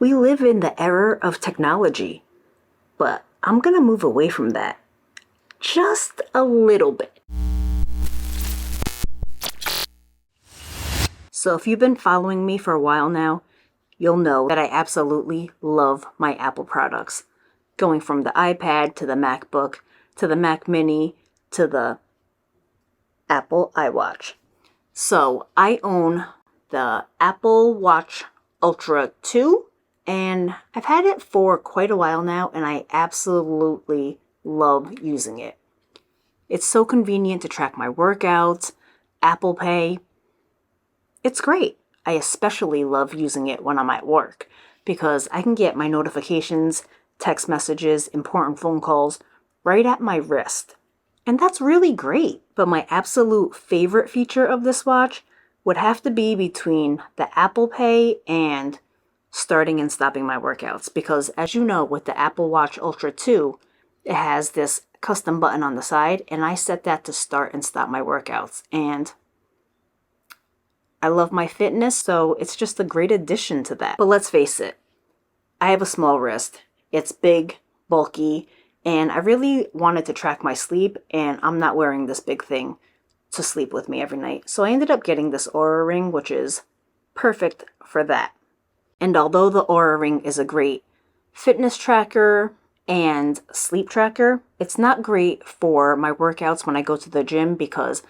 We live in the era of technology, but I'm gonna move away from that just a little bit. So if you've been following me for a while now, you'll know that I absolutely love my Apple products. Going from the iPad to the MacBook to the Mac Mini to the Apple iWatch. So I own the Apple Watch Ultra 2, and I've had it for quite a while now, and I absolutely love using it. It's so convenient to track my workouts, Apple Pay. It's great. I especially love using it when I'm at work because I can get my notifications, text messages, important phone calls right at my wrist. And that's really great. But my absolute favorite feature of this watch would have to be between the Apple Pay and starting and stopping my workouts. Because as you know, with the Apple Watch Ultra 2, it has this custom button on the side, and I set that to start and stop my workouts. And I love my fitness, so it's just a great addition to that. But let's face it, I have a small wrist. It's big, bulky, and I really wanted to track my sleep, and I'm not wearing this big thing to sleep with me every night. So I ended up getting this Oura ring, which is perfect for that. And although the Oura ring is a great fitness tracker and sleep tracker, it's not great for my workouts when I go to the gym because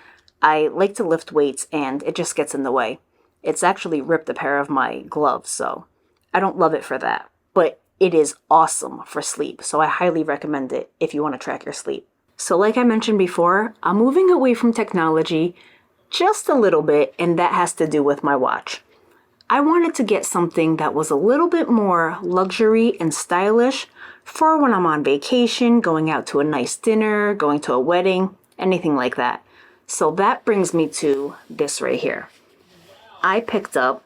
I like to lift weights and it just gets in the way. It's actually ripped a pair of my gloves, so I don't love it for that. But it is awesome for sleep, so I highly recommend it if you want to track your sleep. So like I mentioned before, I'm moving away from technology just a little bit, and that has to do with my watch. I wanted to get something that was a little bit more luxury and stylish for when I'm on vacation, going out to a nice dinner, going to a wedding, anything like that. So that brings me to this right here. I picked up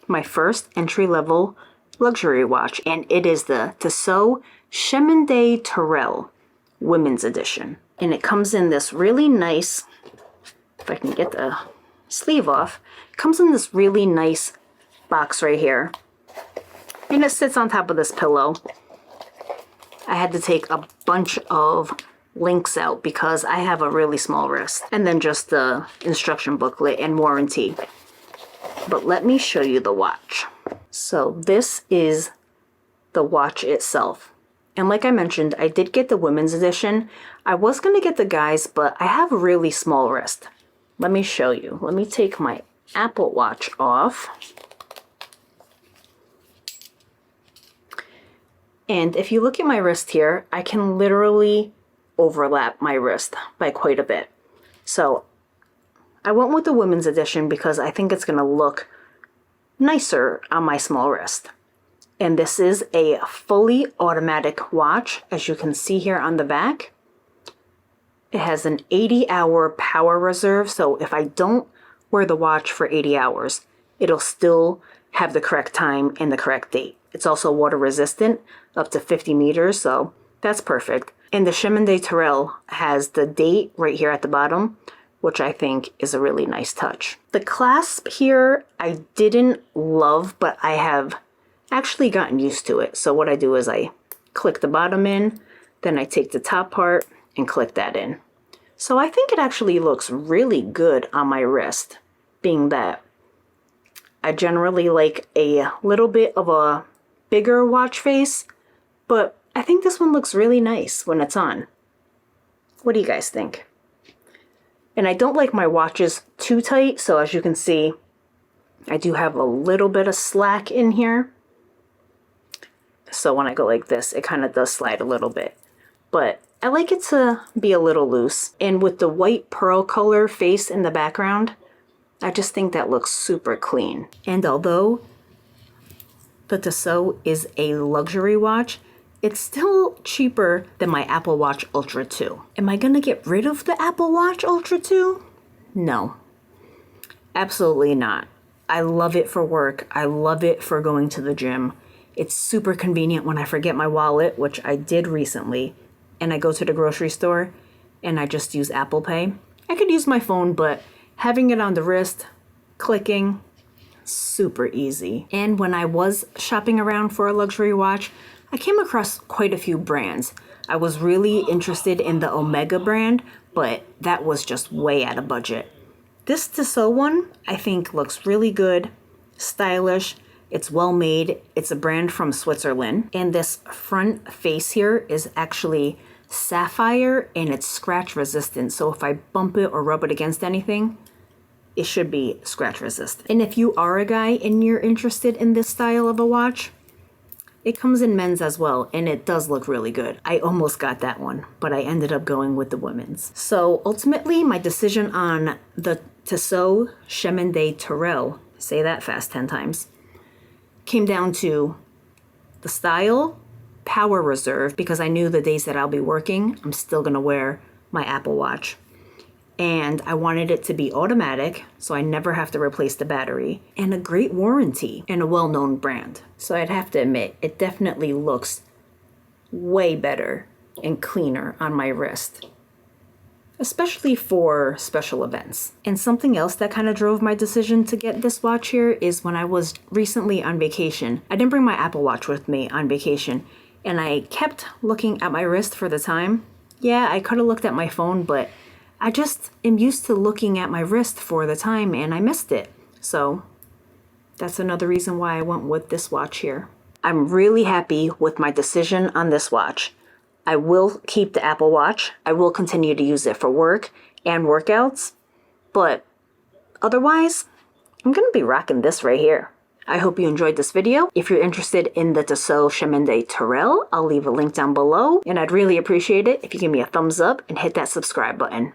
my first entry-level luxury watch, and it is the Tissot Chemin Tourelle Women's Edition. And it comes in this really nice, if I can get the sleeve off, it comes in this really nice box right here. And it sits on top of this pillow. I had to take a bunch of links out because I have a really small wrist. And then just the instruction booklet and warranty. But let me show you the watch. So this is the watch itself. And like I mentioned, I did get the women's edition. I was going to get the guys, but I have a really small wrist. Let me show you. Let me take my Apple Watch off. And if you look at my wrist here, I can literally overlap my wrist by quite a bit. So I went with the women's edition because I think it's going to look nicer on my small wrist. And this is a fully automatic watch, as you can see here on the back. It has an 80-hour power reserve, so if I don't wear the watch for 80 hours, it'll still have the correct time and the correct date. It's also water resistant, up to 50 meters, so that's perfect. And the Chemin Tourelle has the date right here at the bottom, which I think is a really nice touch. The clasp here, I didn't love, but I have actually gotten used to it. So what I do is I click the bottom in, then I take the top part and click that in. So I think it actually looks really good on my wrist, being that I generally like a little bit of a bigger watch face, but I think this one looks really nice when it's on. What do you guys think? And I don't like my watches too tight, so as you can see, I do have a little bit of slack in here. So when I go like this, it kind of does slide a little bit. But I like it to be a little loose. And with the white pearl color face in the background, I just think that looks super clean. And although the Tissot is a luxury watch, it's still cheaper than my Apple Watch Ultra 2. Am I gonna get rid of the Apple Watch Ultra 2? No, absolutely not. I love it for work. I love it for going to the gym. It's super convenient when I forget my wallet, which I did recently, and I go to the grocery store and I just use Apple Pay. I could use my phone, but having it on the wrist, clicking, super easy. And when I was shopping around for a luxury watch, I came across quite a few brands. I was really interested in the Omega brand, but that was just way out of budget. This Tissot one, I think, looks really good, stylish, it's well made, it's a brand from Switzerland, and this front face here is actually sapphire and it's scratch resistant, so if I bump it or rub it against anything, it should be scratch resistant. And if you are a guy and you're interested in this style of a watch, it comes in men's as well, and it does look really good. I almost got that one, but I ended up going with the women's. So ultimately, my decision on the Tissot Chemin de Tourelle, say that fast 10 times, came down to the style, power reserve, because I knew the days that I'll be working, I'm still gonna wear my Apple Watch. And I wanted it to be automatic, so I never have to replace the battery, and a great warranty, and a well-known brand. So I'd have to admit, it definitely looks way better and cleaner on my wrist, especially for special events. And something else that kind of drove my decision to get this watch here is when I was recently on vacation. I didn't bring my Apple Watch with me on vacation, and I kept looking at my wrist for the time. Yeah, I could have looked at my phone, but I just am used to looking at my wrist for the time and I missed it. So that's another reason why I went with this watch here. I'm really happy with my decision on this watch. I will keep the Apple Watch. I will continue to use it for work and workouts, but otherwise, I'm gonna be rocking this right here. I hope you enjoyed this video. If you're interested in the Tissot Chemin de Tourelle, I'll leave a link down below, and I'd really appreciate it if you give me a thumbs up and hit that subscribe button.